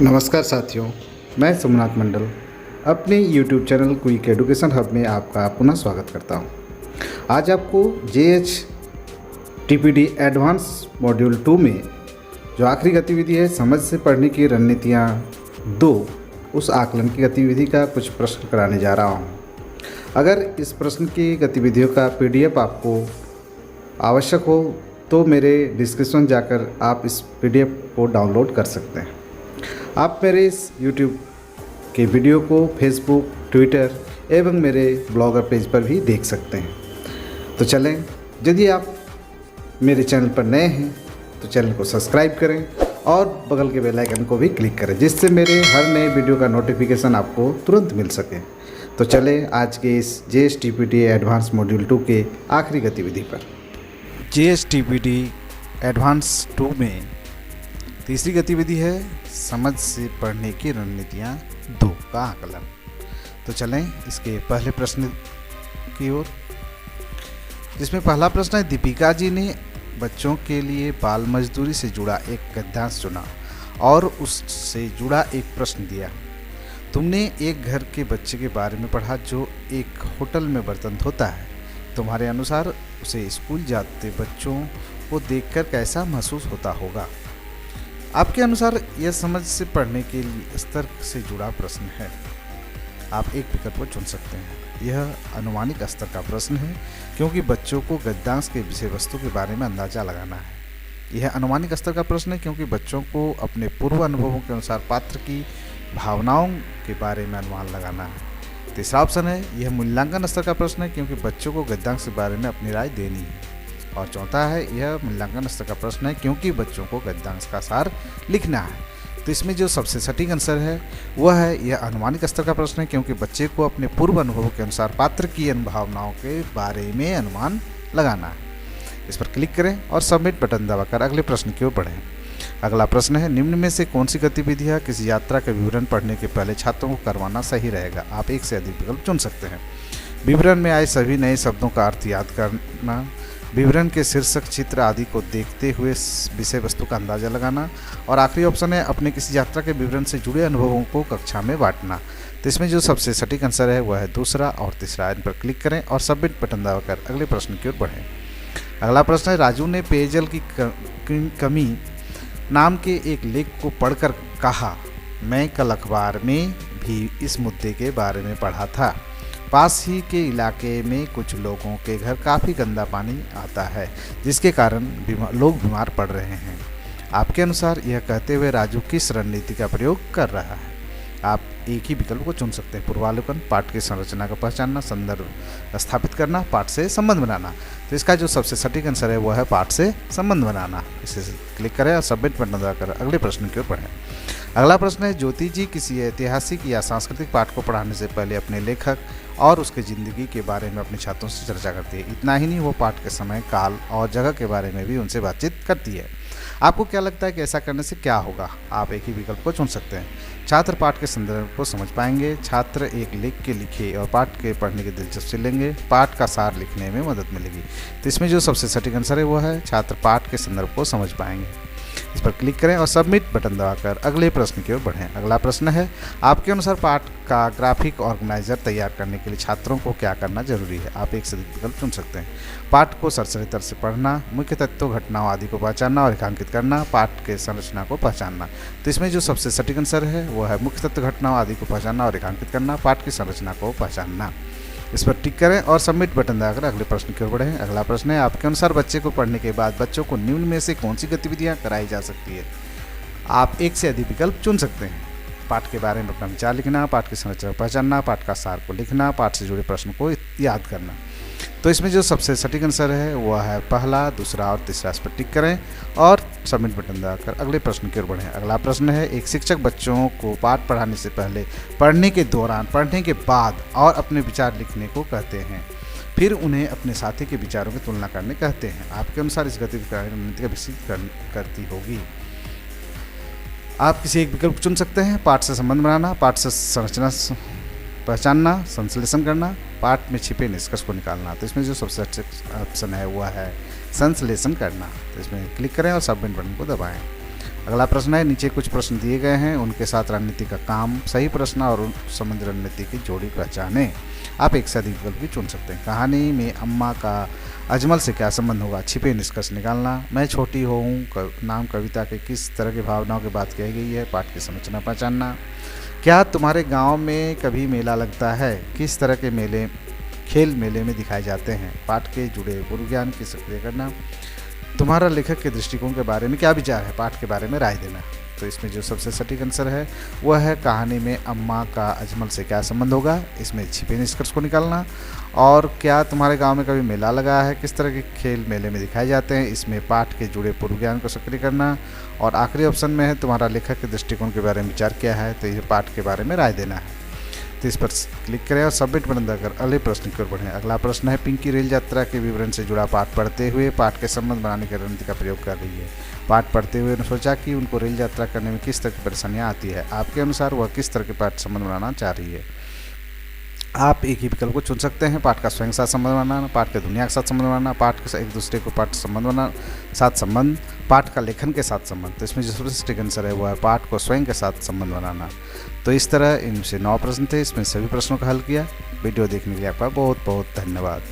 नमस्कार साथियों, मैं सोमनाथ मंडल अपने YouTube channel quick education hub में आपका पुनः स्वागत करता हूं। आज आपको JHTPD एडवांस मॉड्यूल 2 में जो आखिरी गतिविधि है समझ से पढ़ने की रणनीतियाँ 2 उस आकलन की गतिविधि का कुछ प्रश्न कराने जा रहा हूं। अगर इस प्रश्न की गतिविधियों का PDF आपको आवश्यक हो तो मेरे डिस्क्रिप्शन जाकर आप इस PDF को डाउनलोड कर सकते हैं। आप मेरे इस YouTube के वीडियो को फेसबुक, ट्विटर एवं मेरे ब्लॉगर पेज पर भी देख सकते हैं। तो चलें, यदि आप मेरे चैनल पर नए हैं तो चैनल को सब्सक्राइब करें और बगल के बेल आइकन को भी क्लिक करें, जिससे मेरे हर नए वीडियो का नोटिफिकेशन आपको तुरंत मिल सके। तो चलें आज के इस JHTPD एडवांस मॉड्यूल 2 के आखिरी गतिविधि पर। JHTPD एडवांस 2 में तीसरी गतिविधि है समझ से पढ़ने की रणनीतियाँ 2 का आकलन। तो चलें इसके पहले प्रश्न की ओर, जिसमें पहला प्रश्न है, दीपिका जी ने बच्चों के लिए बाल मजदूरी से जुड़ा एक गद्यांश चुना और उससे जुड़ा एक प्रश्न दिया। तुमने एक घर के बच्चे के बारे में पढ़ा जो एक होटल में बर्तन धोता है। तुम्हारे अनुसार उसे स्कूल जाते बच्चों को देखकर कैसा महसूस होता होगा? आपके अनुसार यह समझ से पढ़ने के लिए स्तर से जुड़ा प्रश्न है। आप एक विकल्प को चुन सकते हैं। यह अनुमानिक स्तर का प्रश्न है क्योंकि बच्चों को गद्यांश के विषय वस्तु के बारे में अंदाजा लगाना है। यह अनुमानिक स्तर का प्रश्न है क्योंकि बच्चों को अपने पूर्व अनुभवों के अनुसार पात्र की भावनाओं के बारे में अनुमान लगाना है। तीसरा ऑप्शन है, यह मूल्यांकन स्तर का प्रश्न है क्योंकि बच्चों को गद्यांश के बारे में अपनी राय देनी है। और चौथा है, यह मूल्यांकन स्तर का प्रश्न है क्योंकि बच्चों को गद्यांश का सार लिखना है। तो इसमें जो सबसे सटीक आंसर है वह है, यह अनुमानिक स्तर का प्रश्न है क्योंकि बच्चे को अपने पूर्व अनुभवों के अनुसार पात्र की भावनाओं के बारे में अनुमान लगाना है। इस पर क्लिक करें और सबमिट बटन दबाकर अगले प्रश्न की ओर बढ़ें। अगला प्रश्न है, निम्न में से कौन सी गतिविधियाँ किसी यात्रा का विवरण पढ़ने के पहले छात्रों को करवाना सही रहेगा? आप एक से अधिक विकल्प चुन सकते हैं। विवरण में आए सभी नए शब्दों का अर्थ याद करना, विवरण के शीर्षक, चित्र आदि को देखते हुए विषय वस्तु का अंदाजा लगाना, और आखिरी ऑप्शन है, अपने किसी यात्रा के विवरण से जुड़े अनुभवों को कक्षा में बांटना। तो इसमें जो सबसे सटीक आंसर है वह है दूसरा और तीसरा। इन पर क्लिक करें और सबमिट बटन दबाकर अगले प्रश्न की ओर बढ़ें। अगला प्रश्न है, राजू ने पेयजल की कमी नाम के एक लेख को पढ़कर कहा, मैं कल अखबार में भी इस मुद्दे के बारे में पढ़ा था। पास ही के इलाके में कुछ लोगों के घर काफ़ी गंदा पानी आता है जिसके कारण लोग बीमार पड़ रहे हैं। आपके अनुसार यह कहते हुए राजू किस रणनीति का प्रयोग कर रहा है? आप एक ही विकल्प को चुन सकते हैं। पूर्वावलोकन, पाठ की संरचना को पहचानना, संदर्भ स्थापित करना, पाठ से संबंध बनाना। तो इसका जो सबसे सटीक आंसर है वह है पाठ से संबंध बनाना। इसे क्लिक करें और सबमिट बटन दबाकर अगले प्रश्न की ओर बढ़ें। अगला प्रश्न है, ज्योति जी किसी ऐतिहासिक या सांस्कृतिक पाठ को पढ़ाने से पहले अपने लेखक और उसके ज़िंदगी के बारे में अपने छात्रों से चर्चा करती है। इतना ही नहीं, वो पाठ के समय, काल और जगह के बारे में भी उनसे बातचीत करती है। आपको क्या लगता है कि ऐसा करने से क्या होगा? आप एक ही विकल्प को चुन सकते हैं। छात्र पाठ के संदर्भ को समझ पाएंगे, छात्र एक लेख के लिखे और पाठ के पढ़ने की दिलचस्पी लेंगे, पाठ का सार लिखने में मदद मिलेगी। तो इसमें जो सबसे सटीक आंसर है वह है, छात्र पाठ के संदर्भ को समझ पाएंगे। इस पर क्लिक करें और सबमिट बटन दबाकर अगले प्रश्न की ओर बढ़ें। अगला प्रश्न है, आपके अनुसार पाठ का ग्राफिक ऑर्गेनाइजर तैयार करने के लिए छात्रों को क्या करना जरूरी है? आप एक से अधिक विकल्प चुन सकते हैं। पाठ को सरसरी तरह से पढ़ना, मुख्य तत्वों, घटनाओं आदि को पहचानना और रेखांकित करना, पाठ के संरचना को पहचानना। तो इसमें जो सबसे सटीक आंसर है वह है, मुख्य तत्व, घटनाओं आदि को पहचानना और रेखांकित करना, पाठ की संरचना को पहचानना। इस पर टिक करें और सबमिट बटन दबाकर अगले प्रश्न की ओर बढ़ें। अगला प्रश्न है, आपके अनुसार बच्चे को पढ़ने के बाद बच्चों को निम्न में से कौन सी गतिविधियां कराई जा सकती है? आप एक से अधिक विकल्प चुन सकते हैं। पाठ के बारे में अपना विचार लिखना, पाठ की संरचना को पहचानना, पाठ का सार को लिखना, पाठ से जुड़े प्रश्न को याद करना। तो इसमें जो सबसे सटीक आंसर है वह है पहला, दूसरा और तीसरा। इस पर टिक करें और सबमिट बटन दबाकर अगले प्रश्न की ओर बढ़ें। अगला प्रश्न है, एक शिक्षक बच्चों को पाठ पढ़ाने से पहले, पढ़ने के दौरान, पढ़ने के बाद और अपने विचार लिखने को कहते हैं, फिर उन्हें अपने साथी के विचारों की तुलना करने कहते हैं। आपके अनुसार इस गतिविधि का रणनीति का विकसित करती होगी। आप किसी एक विकल्प चुन सकते हैं। पाठ से संबंध बनाना, पाठ से संरचना पहचानना, संश्लेषण करना, पाठ में छिपे निष्कर्ष को निकालना। तो इसमें जो सबसे अच्छा ऑप्शन है वह है संश्लेषण करना। तो इसमें क्लिक करें और सबमिट बटन को दबाएं। अगला प्रश्न है, नीचे कुछ प्रश्न दिए गए हैं, उनके साथ रणनीति का काम। सही प्रश्न और उन संबंधित रणनीति की जोड़ी पहचानें। आप एक से अधिक विकल्प भी चुन सकते हैं। कहानी में अम्मा का अजमल से क्या संबंध होगा? छिपे निष्कर्ष निकालना। मैं छोटी हो हूँ नाम कविता के किस तरह की भावनाओं की बात कही गई है? पाठ की संरचना पहचानना। क्या तुम्हारे गांव में कभी मेला लगता है? किस तरह के मेले खेल मेले में दिखाए जाते हैं? पाठ के जुड़े पूर्व ज्ञान की सक्रिय करना। तुम्हारा लेखक के दृष्टिकोण के बारे में क्या विचार है? पाठ के बारे में राय देना। तो इसमें जो सबसे सटीक आंसर है वह है कहानी में अम्मा का अजमल से क्या संबंध होगा। इसमें छिपे निष्कर्ष को निकालना। और क्या तुम्हारे गांव में कभी मेला लगा है? किस तरह के खेल मेले में दिखाए जाते हैं? इसमें पाठ के जुड़े पूर्व ज्ञान को सक्रिय करना। और आखिरी ऑप्शन में है तुम्हारा लेखक के दृष्टिकोण के बारे में विचार क्या है? तो ये पाठ के बारे में राय देना है। तो इस पर क्लिक करें और सबमिट बटन दबाकर अगले प्रश्न की ओर बढ़ें। अगला प्रश्न है, पिंकी रेल यात्रा के विवरण से जुड़ा पाठ पढ़ते हुए पाठ के संबंध बनाने की रणनीति का प्रयोग कर रही है। पाठ पढ़ते हुए उन्होंने सोचा कि उनको रेल यात्रा करने में किस तरह की परेशानियां आती है। आपके अनुसार वह किस तरह के पाठ संबंध बनाना चाह रही है? आप एक ही विकल्प को चुन सकते हैं। पाठ का स्वयं के साथ संबंध बनाना, पाठ के दुनिया के साथ संबंध बनाना, पाठ के एक दूसरे को पाठ संबंध बनाना साथ संबंध, पाठ का लेखन के साथ संबंध। तो इसमें जो सबसे सटीक आंसर है वह है पाठ को स्वयं के साथ संबंध बनाना। तो इस तरह इनसे 9 प्रश्न थे, इसमें सभी प्रश्नों का हल किया। वीडियो देखने के लिए आपका बहुत बहुत धन्यवाद।